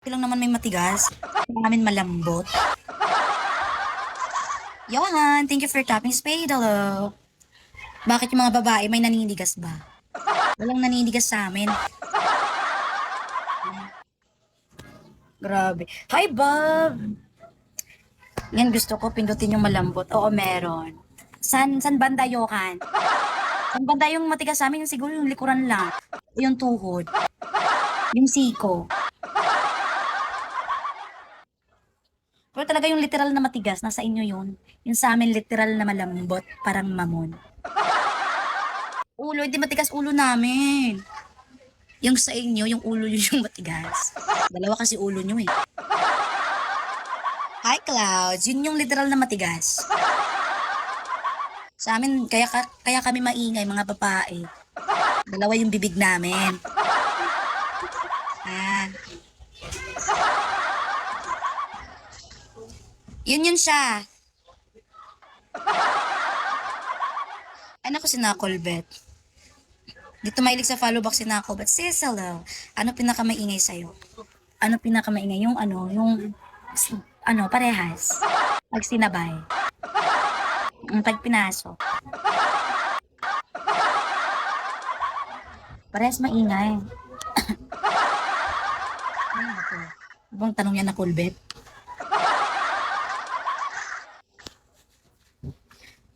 Lang naman may matigas. Namin malambot. Johan, thank you for tapping spade. Hello. Bakit yung mga babae may naninigas ba? Walang naninigas sa amin. Grabe. Hi, Bob! Yan gusto ko, pindutin yung malambot. Oo, meron. San banda, Johan? San banda yung matigas sa amin? Siguro yung likuran lang. Yung tuhod. Yung siko. Pero talaga yung literal na matigas, nasa inyo yun. Yung sa amin, literal na malambot, parang mamon. Ulo, hindi matigas ulo namin. Yung sa inyo, yung ulo yun yung matigas. Dalawa kasi ulo nyo eh. Hi, Clouds. Yun yung literal na matigas. Sa amin, kaya kami maingay, mga babae. Dalawa yung bibig namin. Ah. Yun siya. Anak ko si Nakolbet. Dito mahilig sa follow back si Nakolbet. Sis, hello. Ano pinakamaingay sa'yo? Ano pinakamaingay? Parehas. Pag sinabay. Pag pinasok. Parehas maingay. Ay, naku. Ibang tanong yan na Kolbet.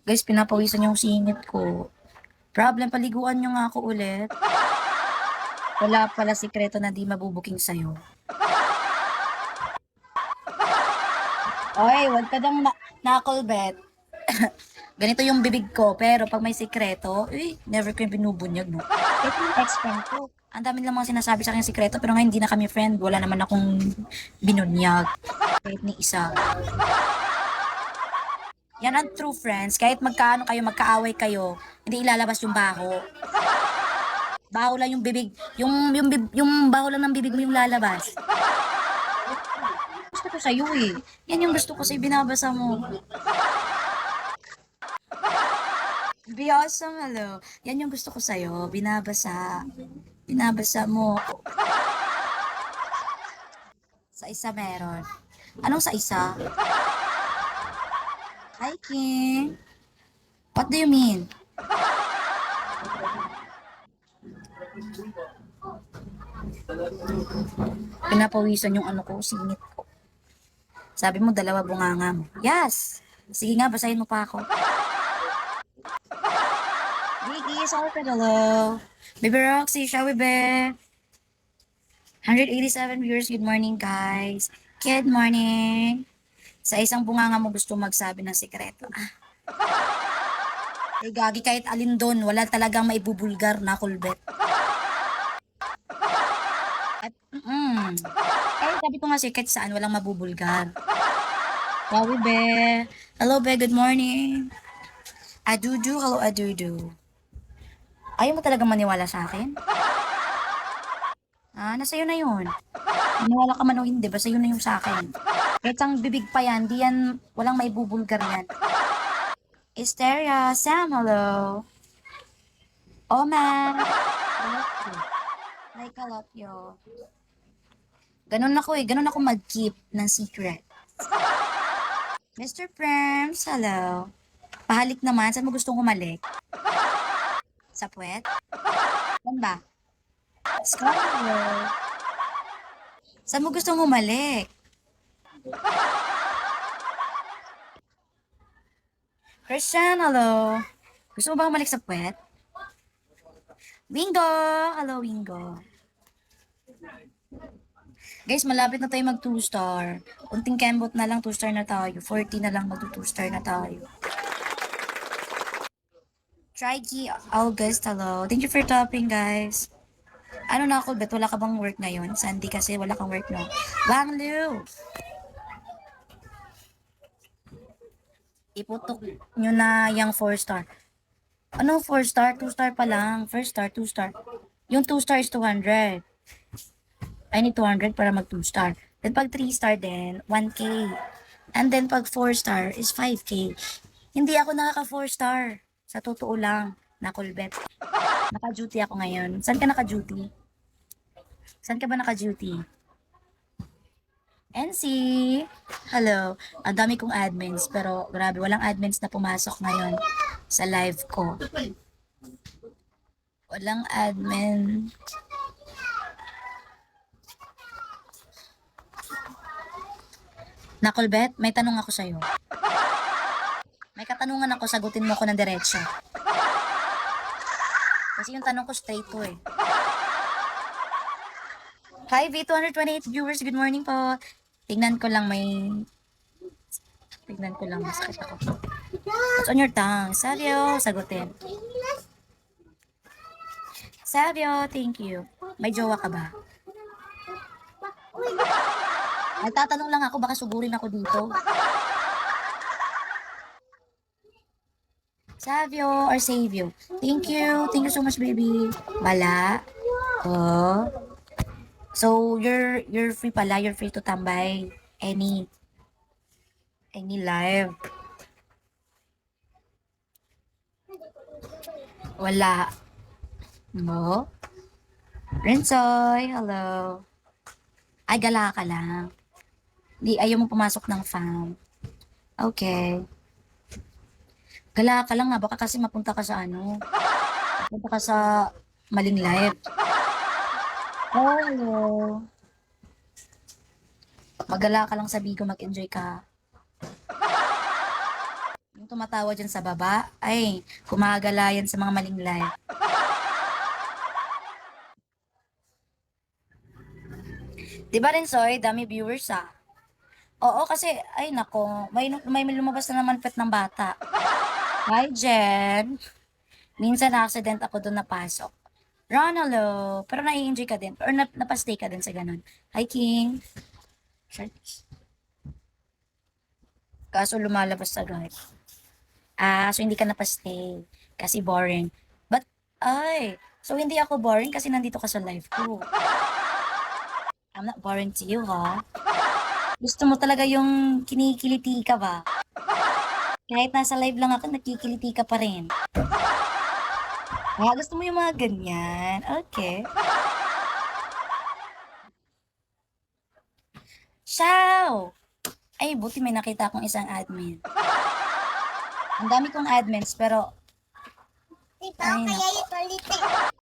Guys, pinapawisan yung singit ko. Problem, paliguan nyo nga ako ulit. Wala pala sikreto na di mabubuking sa'yo. Oy, wag ka dang na-Kolbet. Ganito yung bibig ko, pero pag may sikreto, never ko yung binubunyag, no? Ito yung ex-friend ko. Ang dami nilang mga sinasabi sa akin sikreto, pero ngayon hindi na kami friend. Wala naman akong binunyag. Kahit ni isa. Yan ang true friends. Kahit magkaano kayo, magkaaway kayo, hindi ilalabas yung baho. Baho lang yung bibig. Yung baho lang ng bibig mo yung lalabas. Gusto ko sa'yo eh. Yan yung gusto ko sa'yo, binabasa mo. Be awesome, hello. Yan yung gusto ko sa'yo, binabasa. Binabasa mo. Sa isa meron. Anong sa isa? Hi, King. What do you mean? Pinapawisan yung ano ko, singit ko. Sabi mo, dalawa bunganga mo. Yes! Sige nga, basahin mo pa ako. Biggie, sorry for the low. Baby Roxy, shall we be? 187 viewers, good morning guys. Good morning. Sa isang bunganga mo gusto magsabi ng sikreto. Eh gagi, kahit alin doon, wala talagang maibubulgar na Kolbet. At, kahit sabi ko nga kahit saan, walang mabubulgar. Bawi be. Hello be, good morning. Adudu, hello adudu. Ayaw mo talaga maniwala sa akin? Nasa iyo na yun. Maniwala ka man o hindi, basta yun na yung sa akin. Kahit ang bibig pa yan, di yan, walang maibubulgar yan. Hysteria, Sam, hello. Oh man. Like a lot, yo. Ganun ako mag-keep ng secret. Mr. Prems, hello. Pahalik naman, saan mo gustong humalik? Sa puwet? Saan ba? Scarlet. Saan mo gustong humalik? Christian, hello. Gusto mo ba humalik sa puwet? Wingo! Hello, Wingo. Guys, malapit na tayo mag 2-star. Kunting kembot na lang, 2-star na tayo. 40 na lang, mag 2-star na tayo. Trikey August, hello. Thank you for topping, guys. Ano na ako, bet wala ka bang work ngayon? Sunday kasi wala kang work, no? Bang Liu! Iputok nyo na yung 4-star. Anong 4-star? 2-star pa lang. First star, 2-star. Yung 2-star is 200. I need 200 para mag 2-star. Then pag 3-star din, 1K. And then pag 4-star is 5K. Hindi ako nakaka 4-star. Sa totoo lang, na Kolbet. Naka-duty ako ngayon. Saan ka naka-duty? Saan ka ba naka-duty? NC, hello. Ang dami kong admins, pero grabe, walang admins na pumasok ngayon sa live ko. Walang admin. Nakulbet, may tanong ako sa'yo. May katanungan ako, sagutin mo ko ng diretso. Kasi yung tanong ko straight to eh. Hi V, 228 viewers, good morning po. Tingnan ko lang masakit ako. What's on your tongue? Savio, sagutin. Savio, thank you. May jowa ka ba? Nagtatanong lang ako, baka sugurin ako dito. Savio or Savio? Thank you. Thank you so much, baby. Bala. Oh. So, you're free pala. You're free to tambay. Any live. Wala. No? Rensoy, hello. Ay, gala ka lang. Di, ayaw mo pumasok ng fam. Okay. Gala ka lang nga, baka kasi mapunta ka sa ano. Mapunta ka sa maling live. Oh, hello. Magala ka lang sa Bigo, mag-enjoy ka. Yung tumatawa dyan sa baba, ay, kumagala yan sa mga maling live. Diba rin, Soy? Dami viewers, ah. Oo, kasi, ay, nako, may lumabas na naman pet ng bata. Hi, Jen. Minsan na-accident ako doon napasok. Ronalo, pero nai-enjoy ka din. Or napastay ka din sa ganun. Hi, King. Kaso lumalabas sa guard. So hindi ka napastay. Kasi boring. But, so hindi ako boring kasi nandito ka sa live ko. I'm not boring to you, ha? Gusto mo talaga yung kinikiliti ka ba? Kahit nasa live lang ako, nakikiliti ka pa rin. Gusto mo yung mga ganyan. Okay. Ciao! Ay, buti may nakita akong isang admin. Ang dami kong admins, pero... Ikaw kaya ito ulit.